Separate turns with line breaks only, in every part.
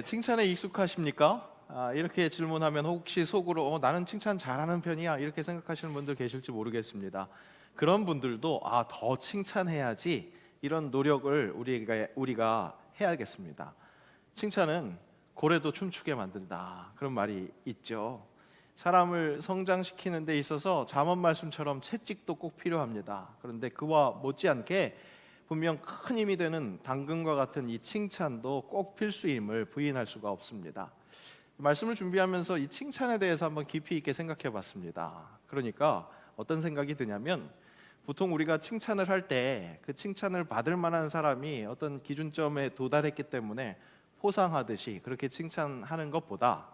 칭찬에 익숙하십니까? 이렇게 질문하면 혹시 속으로 나는 칭찬 잘하는 편이야 이렇게 생각하시는 분들 계실지 모르겠습니다. 그런 분들도 더 칭찬해야지 이런 노력을 우리가 해야겠습니다. 칭찬은 고래도 춤추게 만든다 그런 말이 있죠. 사람을 성장시키는 데 있어서 잠언 말씀처럼 채찍도 꼭 필요합니다. 그런데 그와 못지않게 분명 큰 힘이 되는 당근과 같은 이 칭찬도 꼭 필수임을 부인할 수가 없습니다. 말씀을 준비하면서 이 칭찬에 대해서 한번 깊이 있게 생각해 봤습니다. 그러니까 어떤 생각이 드냐면, 보통 우리가 칭찬을 할 때 그 칭찬을 받을 만한 사람이 어떤 기준점에 도달했기 때문에 포상하듯이 그렇게 칭찬하는 것보다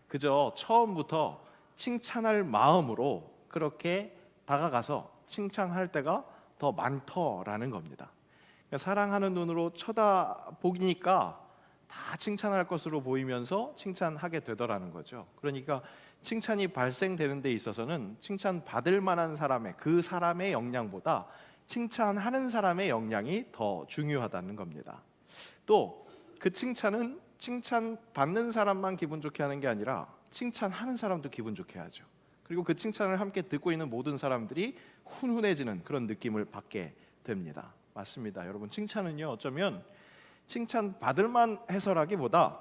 그저 처음부터 칭찬할 마음으로 그렇게 다가가서 칭찬할 때가 더 많더라는 겁니다. 그러니까 사랑하는 눈으로 쳐다보니까 다 칭찬할 것으로 보이면서 칭찬하게 되더라는 거죠. 그러니까 칭찬이 발생되는 데 있어서는 칭찬받을 만한 그 사람의 역량보다 칭찬하는 사람의 역량이 더 중요하다는 겁니다. 또 그 칭찬은 칭찬받는 사람만 기분 좋게 하는 게 아니라 칭찬하는 사람도 기분 좋게 하죠. 그리고 그 칭찬을 함께 듣고 있는 모든 사람들이 훈훈해지는 그런 느낌을 받게 됩니다. 맞습니다. 여러분, 칭찬은요, 어쩌면 칭찬받을 만 해서라기보다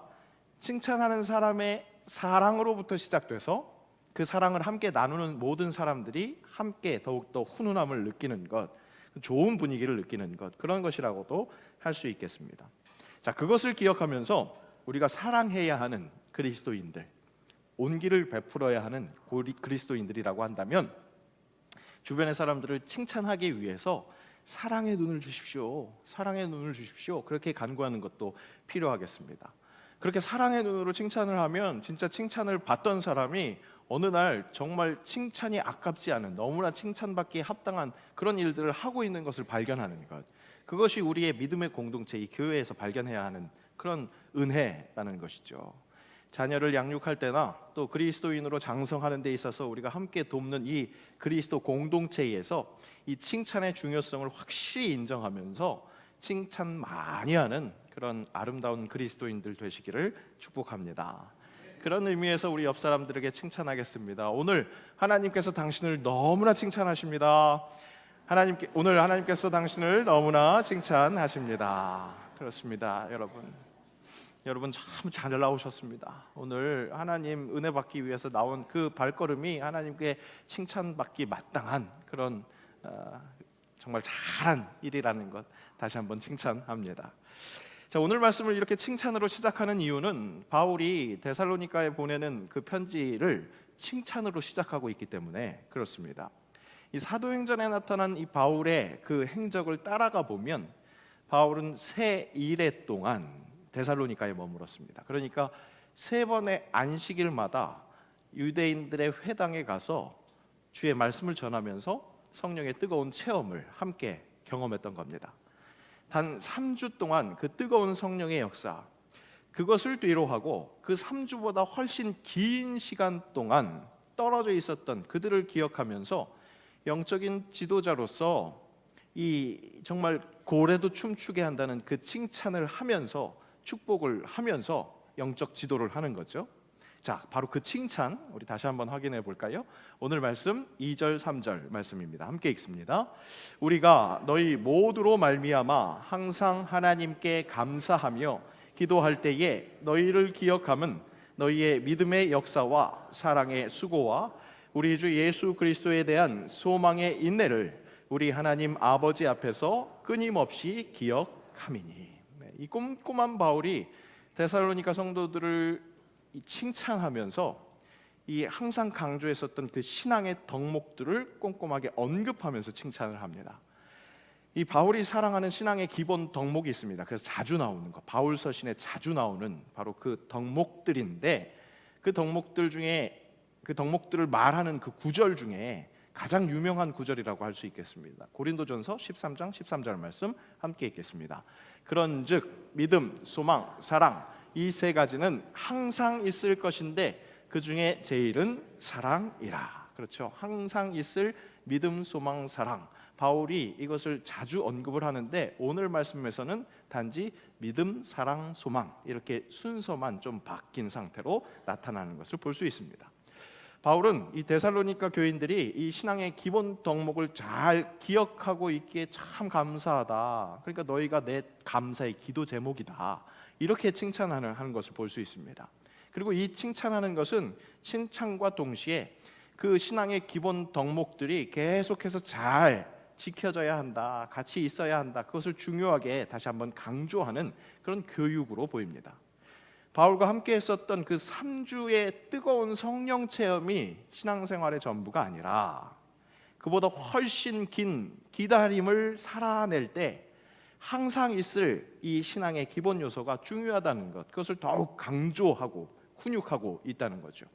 칭찬하는 사람의 사랑으로부터 시작돼서 그 사랑을 함께 나누는 모든 사람들이 함께 더욱더 훈훈함을 느끼는 것, 좋은 분위기를 느끼는 것, 그런 것이라고도 할 수 있겠습니다. 자, 그것을 기억하면서 우리가 사랑해야 하는 그리스도인들, 온기를 베풀어야 하는 그리스도인들이라고 한다면 주변의 사람들을 칭찬하기 위해서 사랑의 눈을 주십시오, 사랑의 눈을 주십시오, 그렇게 간구하는 것도 필요하겠습니다. 그렇게 사랑의 눈으로 칭찬을 하면 진짜 칭찬을 받던 사람이 어느 날 정말 칭찬이 아깝지 않은, 너무나 칭찬받기에 합당한 그런 일들을 하고 있는 것을 발견하는 것, 그것이 우리의 믿음의 공동체, 이 교회에서 발견해야 하는 그런 은혜라는 것이죠. 자녀를 양육할 때나 또 그리스도인으로 장성하는 데 있어서 우리가 함께 돕는 이 그리스도 공동체에서 이 칭찬의 중요성을 확실히 인정하면서 칭찬 많이 하는 그런 아름다운 그리스도인들 되시기를 축복합니다. 그런 의미에서 우리 옆 사람들에게 칭찬하겠습니다. 오늘 하나님께서 당신을 너무나 칭찬하십니다. 오늘 하나님께서 당신을 너무나 칭찬하십니다. 그렇습니다. 여러분 참 잘 나오셨습니다. 오늘 하나님 은혜 받기 위해서 나온 그 발걸음이 하나님께 칭찬받기 마땅한 그런 정말 잘한 일이라는 것 다시 한번 칭찬합니다. 자, 오늘 말씀을 이렇게 칭찬으로 시작하는 이유는 바울이 데살로니가에 보내는 그 편지를 칭찬으로 시작하고 있기 때문에 그렇습니다. 이 사도행전에 나타난 이 바울의 그 행적을 따라가 보면 바울은 3일에 동안 데살로니가에 머물었습니다. 그러니까 3번의 안식일마다 유대인들의 회당에 가서 주의 말씀을 전하면서 성령의 뜨거운 체험을 함께 경험했던 겁니다. 단 3주 동안 그 뜨거운 성령의 역사, 그것을 뒤로하고 그 3주보다 훨씬 긴 시간 동안 떨어져 있었던 그들을 기억하면서 영적인 지도자로서 이 정말 고래도 춤추게 한다는 그 칭찬을 하면서 축복을 하면서 영적 지도를 하는 거죠. 자, 바로 그 칭찬 우리 다시 한번 확인해 볼까요? 오늘 말씀 2절 3절 말씀입니다. 함께 읽습니다. 우리가 너희 모두로 말미암아 항상 하나님께 감사하며 기도할 때에 너희를 기억함은 너희의 믿음의 역사와 사랑의 수고와 우리 주 예수 그리스도에 대한 소망의 인내를 우리 하나님 아버지 앞에서 끊임없이 기억함이니. 이 꼼꼼한 바울이 데살로니가 성도들을 칭찬하면서 이 항상 강조했었던 그 신앙의 덕목들을 꼼꼼하게 언급하면서 칭찬을 합니다. 이 바울이 사랑하는 신앙의 기본 덕목이 있습니다. 그래서 자주 나오는 거, 바울 서신에 자주 나오는 바로 그 덕목들인데, 그 덕목들을 말하는 그 구절 중에 가장 유명한 구절이라고 할 수 있겠습니다. 고린도전서 13장 13절 말씀 함께 읽겠습니다. 그런즉 믿음, 소망, 사랑 이 3가지는 항상 있을 것인데 그 중에 제일은 사랑이라. 그렇죠. 항상 있을 믿음, 소망, 사랑. 바울이 이것을 자주 언급을 하는데 오늘 말씀에서는 단지 믿음, 사랑, 소망 이렇게 순서만 좀 바뀐 상태로 나타나는 것을 볼 수 있습니다. 바울은 이 데살로니가 교인들이 이 신앙의 기본 덕목을 잘 기억하고 있기에 참 감사하다. 그러니까 너희가 내 감사의 기도 제목이다. 이렇게 칭찬하는 것을 볼 수 있습니다. 그리고 이 칭찬하는 것은 칭찬과 동시에 그 신앙의 기본 덕목들이 계속해서 잘 지켜져야 한다, 같이 있어야 한다, 그것을 중요하게 다시 한번 강조하는 그런 교육으로 보입니다. 바울과 함께 했었던 그 3주의 뜨거운 성령 체험이 신앙생활의 전부가 아니라 그보다 훨씬 긴 기다림을 살아낼 때 항상 있을 이 신앙의 기본 요소가 중요하다는 것, 그것을 더욱 강조하고 훈육하고 있다는 거죠.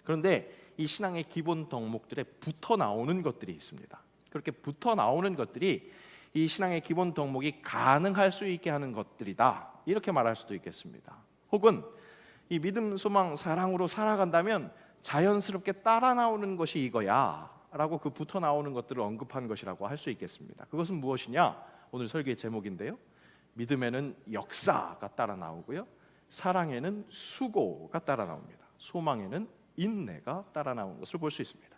그런데 이 신앙의 기본 덕목들에 붙어 나오는 것들이 있습니다. 그렇게 붙어 나오는 것들이 이 신앙의 기본 덕목이 가능할 수 있게 하는 것들이다, 이렇게 말할 수도 있겠습니다. 혹은 이 믿음, 소망, 사랑으로 살아간다면 자연스럽게 따라 나오는 것이 이거야 라고 그 붙어 나오는 것들을 언급한 것이라고 할 수 있겠습니다. 그것은 무엇이냐? 오늘 설교의 제목인데요, 믿음에는 역사가 따라 나오고요, 사랑에는 수고가 따라 나옵니다. 소망에는 인내가 따라 나오는 것을 볼 수 있습니다.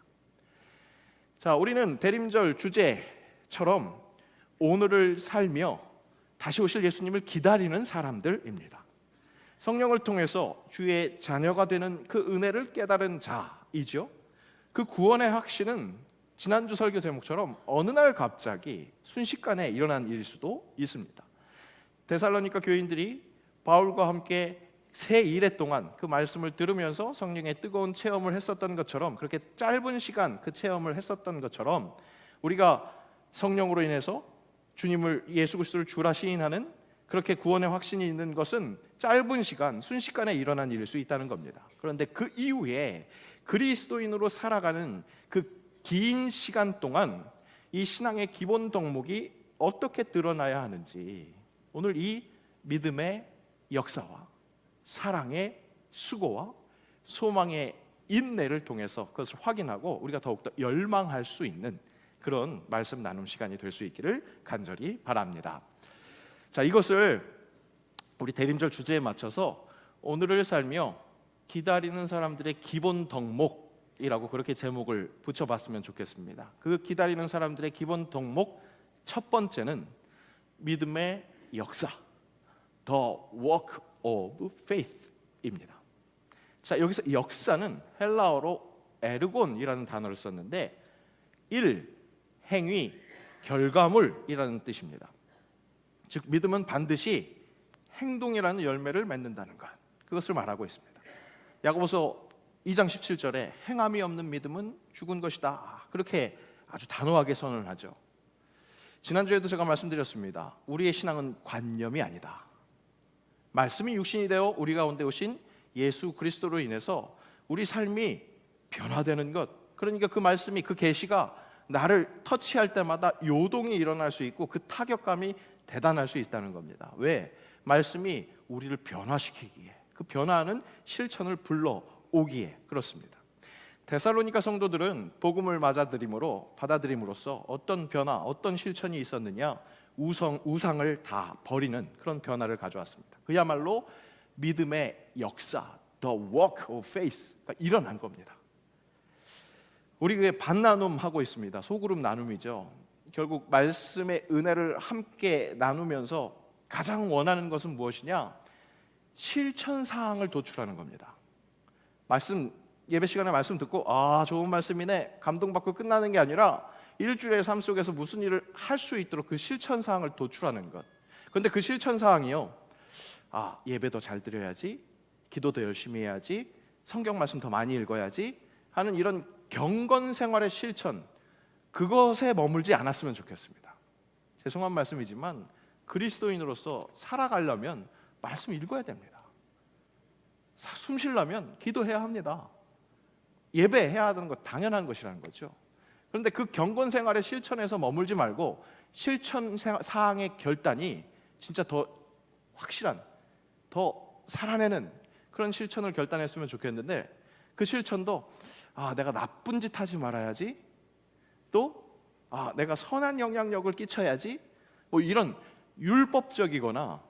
자, 우리는 대림절 주제처럼 오늘을 살며 다시 오실 예수님을 기다리는 사람들입니다. 성령을 통해서 주의 자녀가 되는 그 은혜를 깨달은 자이죠. 그 구원의 확신은 지난주 설교 제목처럼 어느 날 갑자기 순식간에 일어난 일일 수도 있습니다. 데살로니가 교인들이 바울과 함께 새 일해 동안 그 말씀을 들으면서 성령의 뜨거운 체험을 했었던 것처럼, 그렇게 짧은 시간 그 체험을 했었던 것처럼 우리가 성령으로 인해서 주님을, 예수 그리스도를 주라 시인하는 그렇게 구원의 확신이 있는 것은 짧은 시간, 순식간에 일어난 일일 수 있다는 겁니다. 그런데 그 이후에 그리스도인으로 살아가는 그 긴 시간 동안 이 신앙의 기본 덕목이 어떻게 드러나야 하는지, 오늘 이 믿음의 역사와 사랑의 수고와 소망의 인내를 통해서 그것을 확인하고 우리가 더욱더 열망할 수 있는 그런 말씀 나눔 시간이 될 수 있기를 간절히 바랍니다. 자, 이것을 우리 대림절 주제에 맞춰서 오늘을 살며 기다리는 사람들의 기본 덕목이라고 그렇게 제목을 붙여봤으면 좋겠습니다. 그 기다리는 사람들의 기본 덕목 첫 번째는 믿음의 역사, The Work of Faith입니다. 자, 여기서 역사는 헬라어로 에르곤이라는 단어를 썼는데 일, 행위, 결과물이라는 뜻입니다. 즉 믿음은 반드시 행동이라는 열매를 맺는다는 것, 그것을 말하고 있습니다. 야고보서 2장 17절에 행함이 없는 믿음은 죽은 것이다, 그렇게 아주 단호하게 선언하죠. 지난주에도 제가 말씀드렸습니다. 우리의 신앙은 관념이 아니다. 말씀이 육신이 되어 우리 가운데 오신 예수 그리스도로 인해서 우리 삶이 변화되는 것, 그러니까 그 말씀이, 그 계시가 나를 터치할 때마다 요동이 일어날 수 있고 그 타격감이 대단할 수 있다는 겁니다. 왜? 말씀이 우리를 변화시키기에, 그 변화하는 실천을 불러오기에 그렇습니다. 데살로니가 성도들은 복음을 받아들임으로써 어떤 변화, 어떤 실천이 있었느냐? 우상을 다 버리는 그런 변화를 가져왔습니다. 그야말로 믿음의 역사, The Work of Faith가 일어난 겁니다. 우리 교회 반나눔 하고 있습니다. 소그룹 나눔이죠. 결국 말씀의 은혜를 함께 나누면서 가장 원하는 것은 무엇이냐? 실천 사항을 도출하는 겁니다. 예배 시간에 말씀 듣고 좋은 말씀이네, 감동받고 끝나는 게 아니라 일주일의 삶 속에서 무슨 일을 할 수 있도록 그 실천 사항을 도출하는 것. 그런데 그 실천 사항이요, 예배 더 잘 드려야지, 기도도 열심히 해야지, 성경 말씀 더 많이 읽어야지 하는 이런 경건 생활의 실천, 그것에 머물지 않았으면 좋겠습니다. 죄송한 말씀이지만 그리스도인으로서 살아가려면 말씀 읽어야 됩니다. 숨 쉬려면 기도해야 합니다. 예배해야 하는 것 당연한 것이라는 거죠. 그런데 그 경건 생활의 실천에서 머물지 말고 실천 사항의 결단이 진짜 더 확실한, 더 살아내는 그런 실천을 결단했으면 좋겠는데, 그 실천도 내가 나쁜 짓 하지 말아야지, 또 내가 선한 영향력을 끼쳐야지, 이런 율법적이거나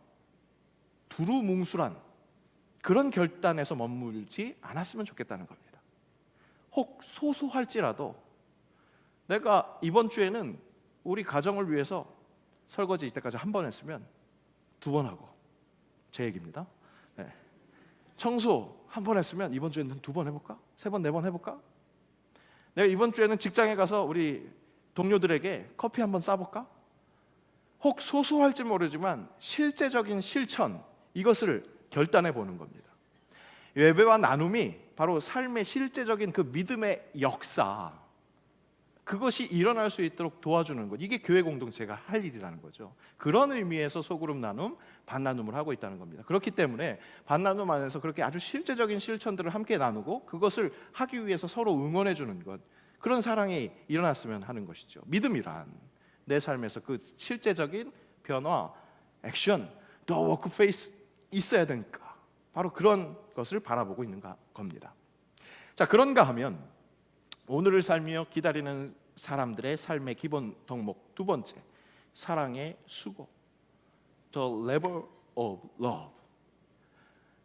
두루뭉술한 그런 결단에서 머물지 않았으면 좋겠다는 겁니다. 혹 소소할지라도 내가 이번 주에는 우리 가정을 위해서 설거지 이때까지 한 번 했으면 2번 하고, 제 얘기입니다. 네. 청소 한 번 했으면 이번 주에는 2번 해볼까? 3번, 4번 해볼까? 내가 이번 주에는 직장에 가서 우리 동료들에게 커피 한번 싸볼까? 혹 소소할지 모르지만 실제적인 실천, 이것을 결단해 보는 겁니다. 예배와 나눔이 바로 삶의 실제적인 그 믿음의 역사, 그것이 일어날 수 있도록 도와주는 것, 이게 교회 공동체가 할 일이라는 거죠. 그런 의미에서 소그룹 나눔, 반나눔을 하고 있다는 겁니다. 그렇기 때문에 반나눔 안에서 그렇게 아주 실제적인 실천들을 함께 나누고 그것을 하기 위해서 서로 응원해 주는 것, 그런 사랑이 일어났으면 하는 것이죠. 믿음이란 내 삶에서 그 실제적인 변화, 액션, 더 워크페이스 있어야 되니까 바로 그런 것을 바라보고 있는 겁니다. 자, 그런가 하면 오늘을 살며 기다리는 사람들의 삶의 기본 덕목 2번째, 사랑의 수고, The labor of love.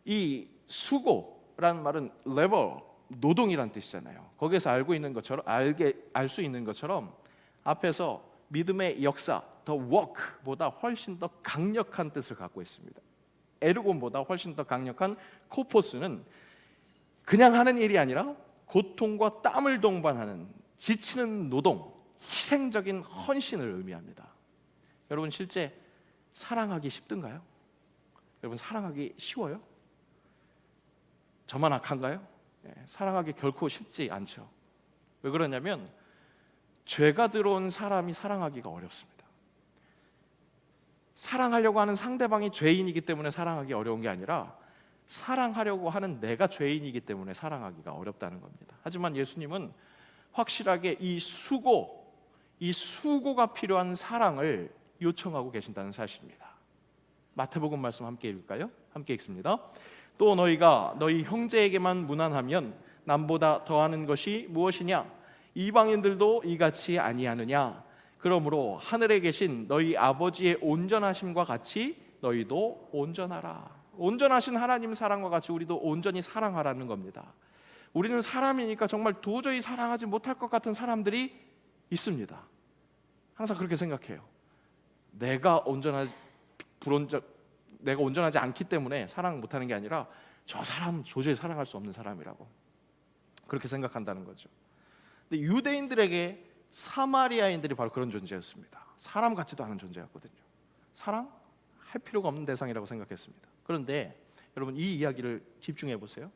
이 수고라는 말은 labor, 노동이란 뜻이잖아요. 거기에서 알 수 있는 것처럼 앞에서 믿음의 역사, the work보다 훨씬 더 강력한 뜻을 갖고 있습니다. 에르곤보다 훨씬 더 강력한 코포스는 그냥 하는 일이 아니라 고통과 땀을 동반하는 지치는 노동, 희생적인 헌신을 의미합니다. 여러분 실제 사랑하기 쉽던가요? 여러분 사랑하기 쉬워요? 저만 악한가요? 사랑하기 결코 쉽지 않죠. 왜 그러냐면 죄가 들어온 사람이 사랑하기가 어렵습니다. 사랑하려고 하는 상대방이 죄인이기 때문에 사랑하기 어려운 게 아니라 사랑하려고 하는 내가 죄인이기 때문에 사랑하기가 어렵다는 겁니다. 하지만 예수님은 확실하게 이 수고가 필요한 사랑을 요청하고 계신다는 사실입니다. 마태복음 말씀 함께 읽을까요? 함께 읽습니다. 또 너희가 너희 형제에게만 무난하면 남보다 더하는 것이 무엇이냐? 이방인들도 이같이 아니하느냐? 그러므로 하늘에 계신 너희 아버지의 온전하심과 같이 너희도 온전하라. 온전하신 하나님 사랑과 같이 우리도 온전히 사랑하라는 겁니다. 우리는 사람이니까 정말 도저히 사랑하지 못할 것 같은 사람들이 있습니다. 항상 그렇게 생각해요. 내가 온전하지 않기 때문에 사랑 못하는 게 아니라 저 사람 도저히 사랑할 수 없는 사람이라고 그렇게 생각한다는 거죠. 근데 유대인들에게 사마리아인들이 바로 그런 존재였습니다. 사람 같지도 않은 존재였거든요. 사랑할 필요가 없는 대상이라고 생각했습니다. 그런데 여러분 이 이야기를 집중해 보세요.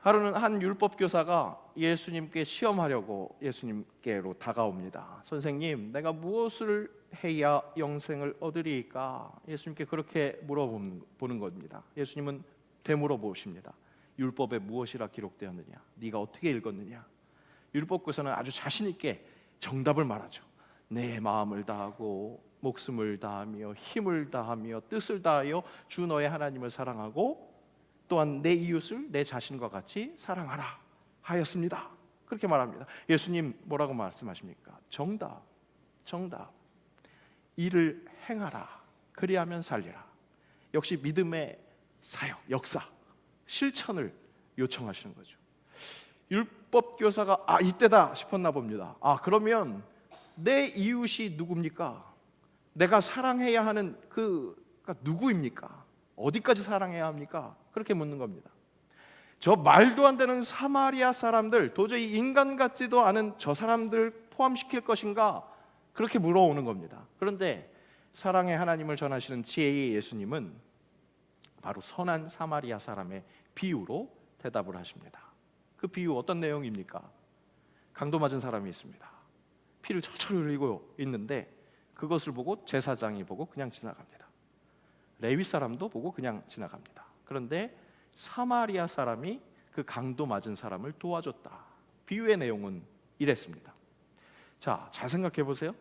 하루는 한 율법 교사가 예수님께 시험하려고 예수님께로 다가옵니다. 선생님, 내가 무엇을 해야 영생을 얻으리까? 예수님께 그렇게 물어보는 겁니다. 예수님은 되물어보십니다. 율법에 무엇이라 기록되었느냐? 네가 어떻게 읽었느냐? 율법 교사는 아주 자신 있게 정답을 말하죠. 내 마음을 다하고 목숨을 다하며 힘을 다하며 뜻을 다하여 주 너의 하나님을 사랑하고 또한 내 이웃을 내 자신과 같이 사랑하라 하였습니다. 그렇게 말합니다. 예수님 뭐라고 말씀하십니까? 정답. 이를 행하라. 그리하면 살리라. 역시 믿음의 사역, 역사, 실천을 요청하시는 거죠. 율법 교사가 이때다 싶었나 봅니다. 그러면 내 이웃이 누굽니까? 내가 사랑해야 하는 그가 누구입니까? 어디까지 사랑해야 합니까? 그렇게 묻는 겁니다. 저 말도 안 되는 사마리아 사람들, 도저히 인간 같지도 않은 저 사람들 포함시킬 것인가? 그렇게 물어오는 겁니다. 그런데 사랑의 하나님을 전하시는 지혜의 예수님은 바로 선한 사마리아 사람의 비유로 대답을 하십니다. 그 비유 어떤 내용입니까? 강도 맞은 사람이 있습니다. 피를 철철 흘리고 있는데 그것을 보고 제사장이 보고 그냥 지나갑니다. 레위 사람도 보고 그냥 지나갑니다. 그런데 사마리아 사람이 그 강도 맞은 사람을 도와줬다. 비유의 내용은 이랬습니다. 자, 잘 생각해 보세요.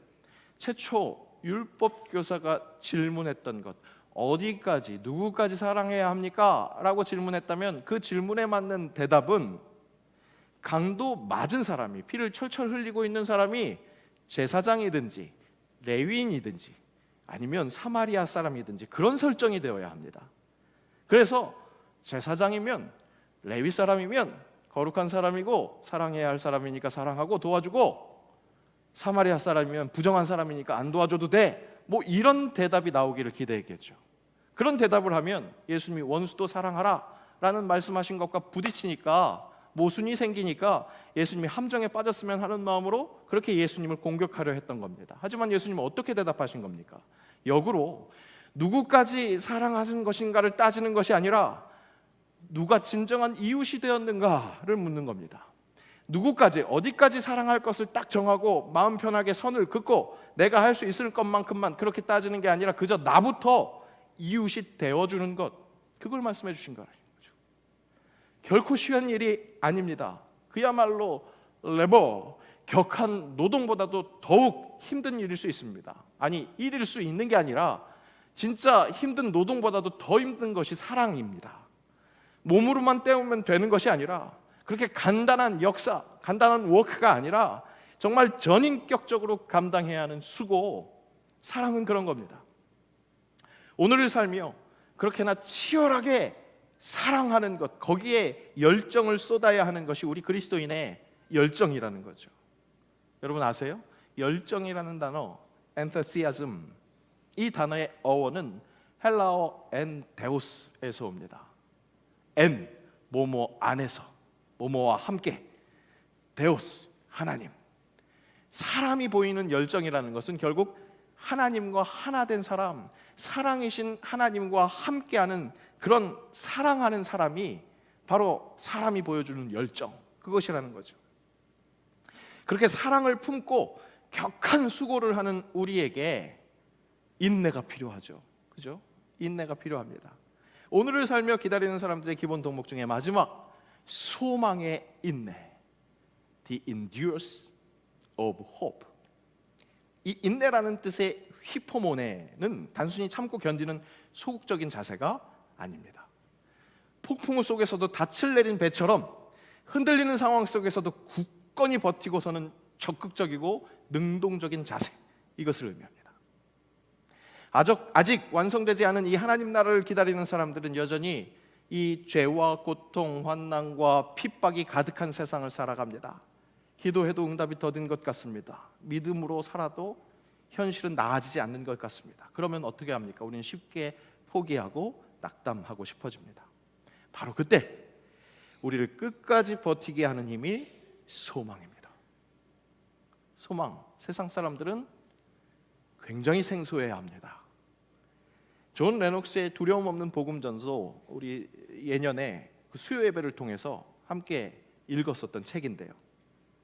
최초 율법 교사가 질문했던 것, 어디까지 누구까지 사랑해야 합니까? 라고 질문했다면 그 질문에 맞는 대답은 강도 맞은 사람이, 피를 철철 흘리고 있는 사람이 제사장이든지 레위인이든지 아니면 사마리아 사람이든지 그런 설정이 되어야 합니다. 그래서 제사장이면, 레위 사람이면 거룩한 사람이고 사랑해야 할 사람이니까 사랑하고 도와주고, 사마리아 사람이면 부정한 사람이니까 안 도와줘도 돼, 뭐 이런 대답이 나오기를 기대했겠죠. 그런 대답을 하면 예수님이 원수도 사랑하라 라는 말씀하신 것과 부딪히니까, 모순이 생기니까 예수님이 함정에 빠졌으면 하는 마음으로 그렇게 예수님을 공격하려 했던 겁니다. 하지만 예수님은 어떻게 대답하신 겁니까? 역으로 누구까지 사랑하는 것인가를 따지는 것이 아니라 누가 진정한 이웃이 되었는가를 묻는 겁니다. 누구까지, 어디까지 사랑할 것을 딱 정하고 마음 편하게 선을 긋고 내가 할 수 있을 것만큼만 그렇게 따지는 게 아니라 그저 나부터 이웃이 되어주는 것, 그걸 말씀해 주신 거예요. 결코 쉬운 일이 아닙니다. 그야말로 격한 노동보다도 더욱 힘든 일일 수 있습니다. 아니, 일일 수 있는 게 아니라 진짜 힘든 노동보다도 더 힘든 것이 사랑입니다. 몸으로만 때우면 되는 것이 아니라, 그렇게 간단한 역사, 간단한 워크가 아니라 정말 전인격적으로 감당해야 하는 수고, 사랑은 그런 겁니다. 오늘을 살며 그렇게나 치열하게 사랑하는 것, 거기에 열정을 쏟아야 하는 것이 우리 그리스도인의 열정이라는 거죠. 여러분 아세요? 열정이라는 단어, enthusiasm, 이 단어의 어원은 헬라어 엔데우스에서 옵니다. 엔, 뭐뭐 안에서, 뭐뭐와 함께, 데우스, 하나님. 사람이 보이는 열정이라는 것은 결국 하나님과 하나 된 사람, 사랑이신 하나님과 함께하는 그런 사랑하는 사람이 바로 사람이 보여주는 열정, 그것이라는 거죠. 그렇게 사랑을 품고 격한 수고를 하는 우리에게 인내가 필요하죠. 그죠? 인내가 필요합니다. 오늘을 살며 기다리는 사람들의 기본 덕목 중에 마지막, 소망의 인내, The endurance of hope. 이 인내라는 뜻의 휘포모네는 단순히 참고 견디는 소극적인 자세가 아닙니다. 폭풍우 속에서도 닻을 내린 배처럼 흔들리는 상황 속에서도 굳건히 버티고서는 적극적이고 능동적인 자세, 이것을 의미합니다. 아직 완성되지 않은 이 하나님 나라를 기다리는 사람들은 여전히 이 죄와 고통, 환난과 핍박이 가득한 세상을 살아갑니다. 기도해도 응답이 더딘 것 같습니다. 믿음으로 살아도 현실은 나아지지 않는 것 같습니다. 그러면 어떻게 합니까? 우리는 쉽게 포기하고 낙담하고 싶어집니다. 바로 그때 우리를 끝까지 버티게 하는 힘이 소망입니다. 소망, 세상 사람들은 굉장히 생소해야 합니다. 존 레녹스의 두려움 없는 복음전서, 우리 예년에 그 수요 예배를 통해서 함께 읽었었던 책인데요.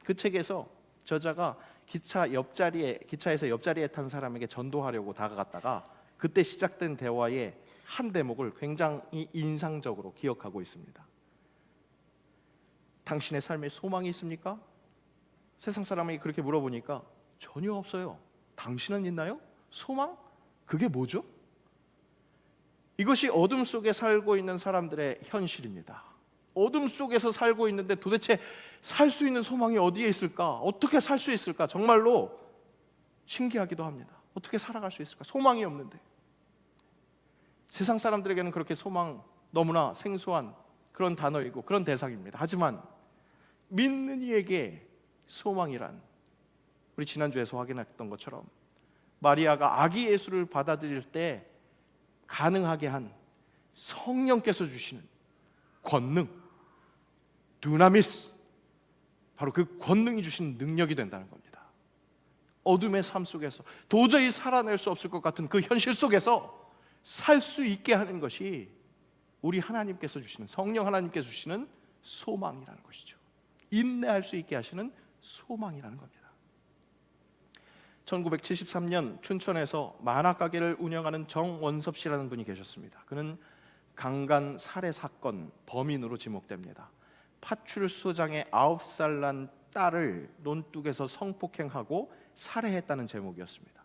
그 책에서 저자가 기차에서 옆자리에 탄 사람에게 전도하려고 다가갔다가 그때 시작된 대화의 한 대목을 굉장히 인상적으로 기억하고 있습니다. 당신의 삶에 소망이 있습니까? 세상 사람에게 그렇게 물어보니까 전혀 없어요. 당신은 있나요? 소망? 그게 뭐죠? 이것이 어둠 속에 살고 있는 사람들의 현실입니다. 어둠 속에서 살고 있는데 도대체 살 수 있는 소망이 어디에 있을까? 어떻게 살 수 있을까? 정말로 신기하기도 합니다. 어떻게 살아갈 수 있을까? 소망이 없는데. 세상 사람들에게는 그렇게 소망 너무나 생소한 그런 단어이고 그런 대상입니다. 하지만 믿는 이에게 소망이란, 우리 지난주에서 확인했던 것처럼 마리아가 아기 예수를 받아들일 때 가능하게 한 성령께서 주시는 권능, 두나미스, 바로 그 권능이 주신 능력이 된다는 겁니다. 어둠의 삶 속에서 도저히 살아낼 수 없을 것 같은 그 현실 속에서 살 수 있게 하는 것이 우리 하나님께서 주시는, 성령 하나님께서 주시는 소망이라는 것이죠. 인내할 수 있게 하시는 소망이라는 겁니다. 1973년 춘천에서 만화가게를 운영하는 정원섭 씨라는 분이 계셨습니다. 그는 강간 살해 사건 범인으로 지목됩니다. 파출소장의 9살 난 딸을 논둑에서 성폭행하고 살해했다는 제목이었습니다.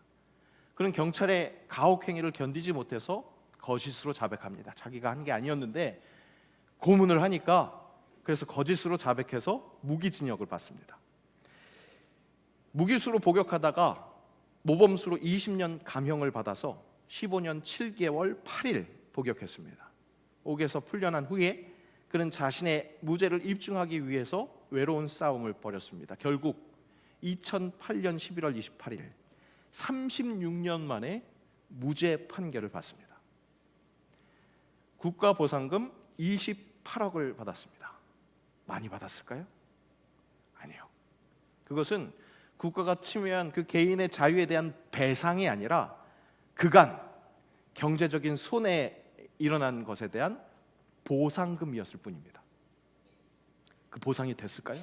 그는 경찰의 가혹행위를 견디지 못해서 거짓으로 자백합니다. 자기가 한 게 아니었는데 고문을 하니까, 그래서 거짓으로 자백해서 무기징역을 받습니다. 무기수로 복역하다가 모범수로 20년 감형을 받아서 15년 7개월 8일 복역했습니다. 옥에서 풀려난 후에 그는 자신의 무죄를 입증하기 위해서 외로운 싸움을 벌였습니다. 결국 2008년 11월 28일 36년 만에 무죄 판결을 받습니다. 국가보상금 28억을 받았습니다. 많이 받았을까요? 아니요. 그것은 국가가 침해한 그 개인의 자유에 대한 배상이 아니라 그간 경제적인 손해 일어난 것에 대한 보상금이었을 뿐입니다. 그 보상이 됐을까요?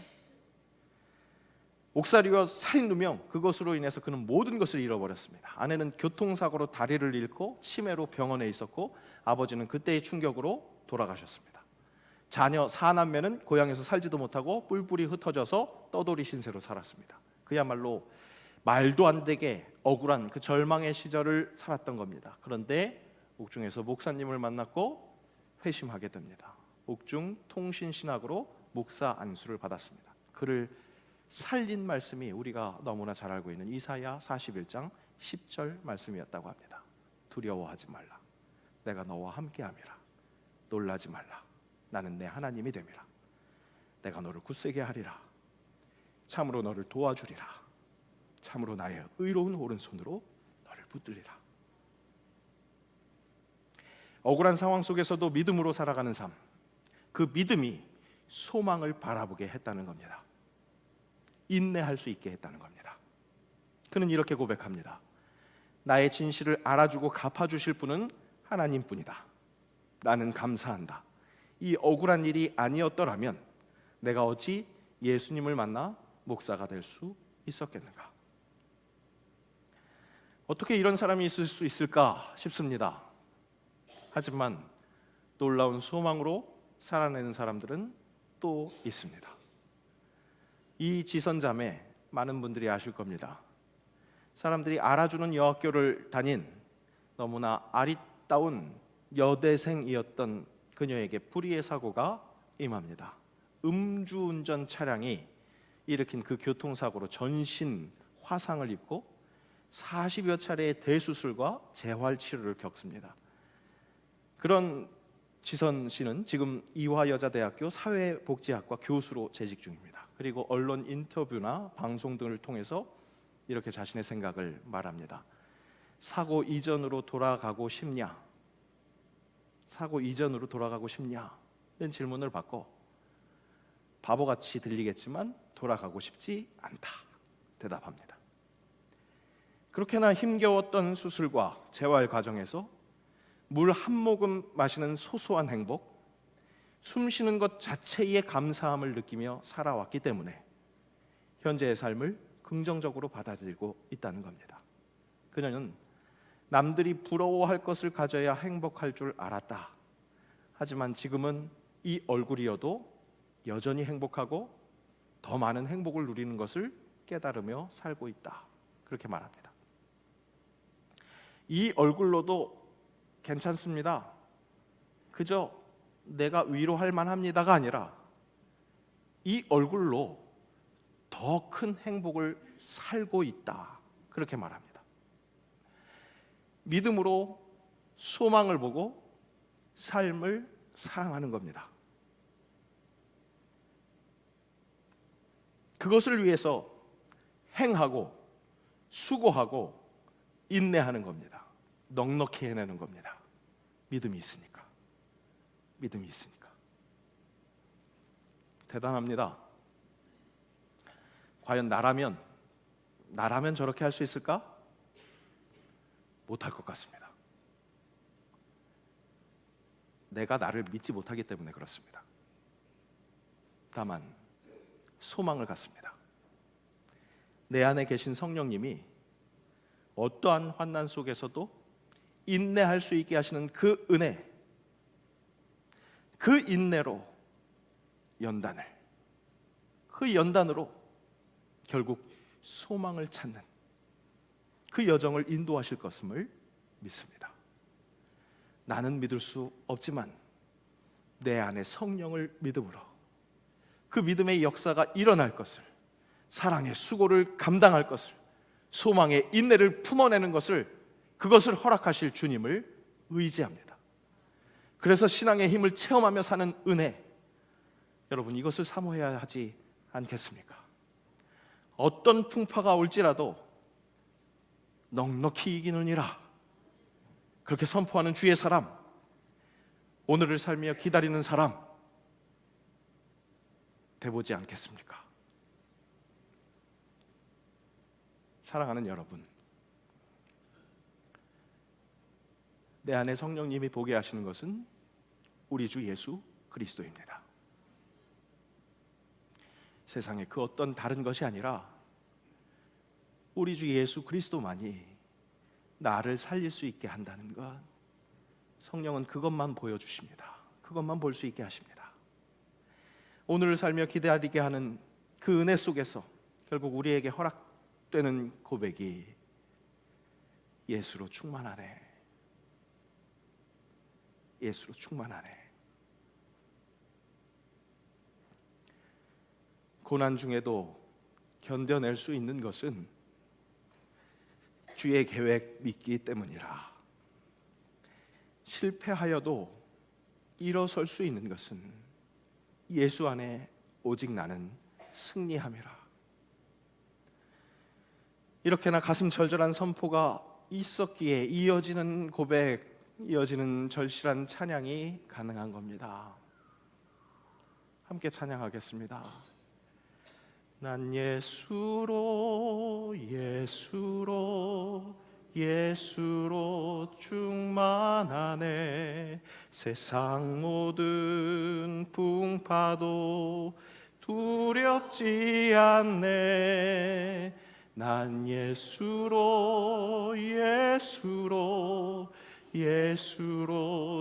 옥살이와 살인 누명, 그것으로 인해서 그는 모든 것을 잃어버렸습니다. 아내는 교통사고로 다리를 잃고 치매로 병원에 있었고, 아버지는 그때의 충격으로 돌아가셨습니다. 자녀 4남매는 고향에서 살지도 못하고 뿔뿔이 흩어져서 떠돌이 신세로 살았습니다. 그야말로 말도 안 되게 억울한 그 절망의 시절을 살았던 겁니다. 그런데 옥중에서 목사님을 만났고 회심하게 됩니다. 옥중 통신신학으로 목사 안수를 받았습니다. 그를 살린 말씀이 우리가 너무나 잘 알고 있는 이사야 41장 10절 말씀이었다고 합니다. 두려워하지 말라. 내가 너와 함께함이라. 놀라지 말라. 나는 내 하나님이 됨이라. 내가 너를 굳세게 하리라. 참으로 너를 도와주리라. 참으로 나의 의로운 오른손으로 너를 붙들리라. 억울한 상황 속에서도 믿음으로 살아가는 삶, 그 믿음이 소망을 바라보게 했다는 겁니다. 인내할 수 있게 했다는 겁니다. 그는 이렇게 고백합니다. 나의 진실을 알아주고 갚아주실 분은 하나님뿐이다. 나는 감사한다. 이 억울한 일이 아니었더라면 내가 어찌 예수님을 만나 목사가 될 수 있었겠는가? 어떻게 이런 사람이 있을 수 있을까 싶습니다. 하지만 놀라운 소망으로 살아내는 사람들은 또 있습니다. 이 지선자매, 많은 분들이 아실 겁니다. 사람들이 알아주는 여학교를 다닌 너무나 아리따운 여대생이었던 그녀에게 불의의 사고가 임합니다. 음주운전 차량이 일으킨 그 교통사고로 전신 화상을 입고 40여 차례의 대수술과 재활치료를 겪습니다. 그런 지선 씨는 지금 이화여자대학교 사회복지학과 교수로 재직 중입니다. 그리고 언론 인터뷰나 방송 등을 통해서 이렇게 자신의 생각을 말합니다. 사고 이전으로 돌아가고 싶냐? 사고 이전으로 돌아가고 싶냐? 는 질문을 받고 바보같이 들리겠지만 돌아가고 싶지 않다 대답합니다. 그렇게나 힘겨웠던 수술과 재활 과정에서 물 한 모금 마시는 소소한 행복, 숨 쉬는 것 자체의 감사함을 느끼며 살아왔기 때문에 현재의 삶을 긍정적으로 받아들이고 있다는 겁니다. 그녀는 남들이 부러워할 것을 가져야 행복할 줄 알았다. 하지만 지금은 이 얼굴이어도 여전히 행복하고 더 많은 행복을 누리는 것을 깨달으며 살고 있다. 그렇게 말합니다. 이 얼굴로도 괜찮습니다. 그저 내가 위로할 만합니다가 아니라 이 얼굴로 더 큰 행복을 살고 있다. 그렇게 말합니다. 믿음으로 소망을 보고 삶을 사랑하는 겁니다. 그것을 위해서 행하고 수고하고 인내하는 겁니다. 넉넉히 해내는 겁니다. 믿음이 있으니까. 믿음이 있으니까. 대단합니다. 과연 나라면 저렇게 할 수 있을까? 못할 것 같습니다. 내가 나를 믿지 못하기 때문에 그렇습니다. 다만 소망을 갖습니다. 내 안에 계신 성령님이 어떠한 환난 속에서도 인내할 수 있게 하시는 그 은혜, 그 인내로 그 연단으로 결국 소망을 찾는 그 여정을 인도하실 것임을 믿습니다. 나는 믿을 수 없지만 내 안에 성령을 믿음으로 그 믿음의 역사가 일어날 것을, 사랑의 수고를 감당할 것을 소망의 인내를 품어내는 그것을 허락하실 주님을 의지합니다. 그래서 신앙의 힘을 체험하며 사는 은혜, 여러분 이것을 사모해야 하지 않겠습니까? 어떤 풍파가 올지라도 넉넉히 이기느니라, 그렇게 선포하는 주의 사람, 오늘을 살며 기다리는 사람 돼보지 않겠습니까? 사랑하는 여러분, 내 안에 성령님이 보게 하시는 것은 우리 주 예수 그리스도입니다. 세상에 그 어떤 다른 것이 아니라 우리 주 예수 그리스도만이 나를 살릴 수 있게 한다는 것, 성령은 그것만 보여주십니다. 그것만 볼 수 있게 하십니다. 오늘을 살며 기다리게 하는 그 은혜 속에서 결국 우리에게 허락되는 고백이 예수로 충만하네, 예수로 충만하네. 고난 중에도 견뎌낼 수 있는 것은 주의 계획 믿기 때문이라. 실패하여도 일어설 수 있는 것은 예수 안에 오직 나는 승리함이라. 이렇게나 가슴 절절한 선포가 있었기에 이어지는 고백, 이어지는 절실한 찬양이 가능한 겁니다. 함께 찬양하겠습니다. 난 예수로 충만하네. 세상 모든 풍파도 두렵지 않네. 난 예수로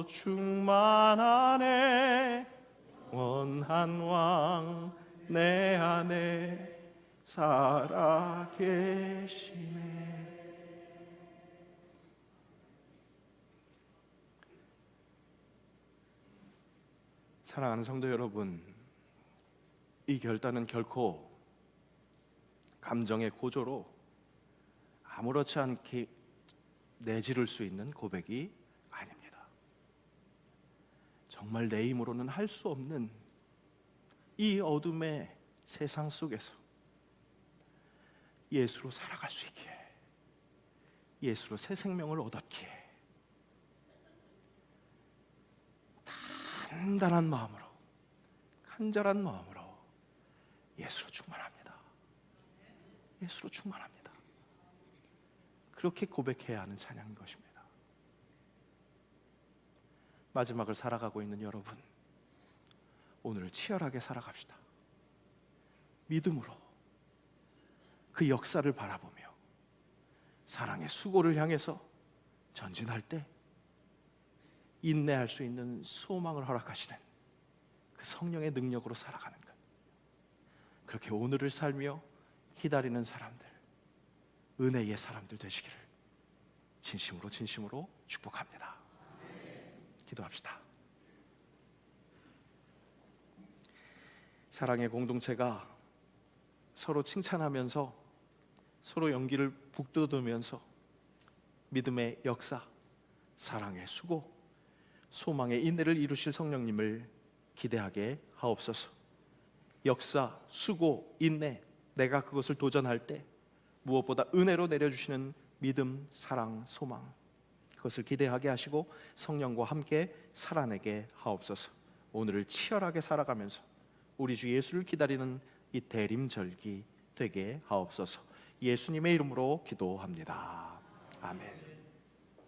충만하네. 원한 왕 내 안에 살아 계시네. 사랑하는 성도 여러분, 이 결단은 결코 감정의 고조로 아무렇지 않게 내지를 수 있는 고백이 아닙니다. 정말 내 힘으로는 할 수 없는 이 어둠의 세상 속에서 예수로 살아갈 수 있기에, 예수로 새 생명을 얻었기에 단단한 마음으로, 간절한 마음으로 예수로 충만합니다. 예수로 충만합니다. 그렇게 고백해야 하는 찬양인 것입니다. 마지막을 살아가고 있는 여러분, 오늘을 치열하게 살아갑시다. 믿음으로 그 역사를 바라보며 사랑의 수고를 향해서 전진할 때 인내할 수 있는 소망을 허락하시는 그 성령의 능력으로 살아가는 것, 그렇게 오늘을 살며 기다리는 사람들, 은혜의 사람들 되시기를 진심으로 축복합니다. 기도합시다. 사랑의 공동체가 서로 칭찬하면서 서로 연기를 북돋우면서 믿음의 역사, 사랑의 수고, 소망의 인내를 이루실 성령님을 기대하게 하옵소서. 역사, 수고, 인내, 내가 그것을 도전할 때 무엇보다 은혜로 내려주시는 믿음, 사랑, 소망, 그것을 기대하게 하시고 성령과 함께 살아내게 하옵소서. 오늘을 치열하게 살아가면서 우리 주 예수를 기다리는 이 대림절기 되게 하옵소서. 예수님의 이름으로 기도합니다. 아멘.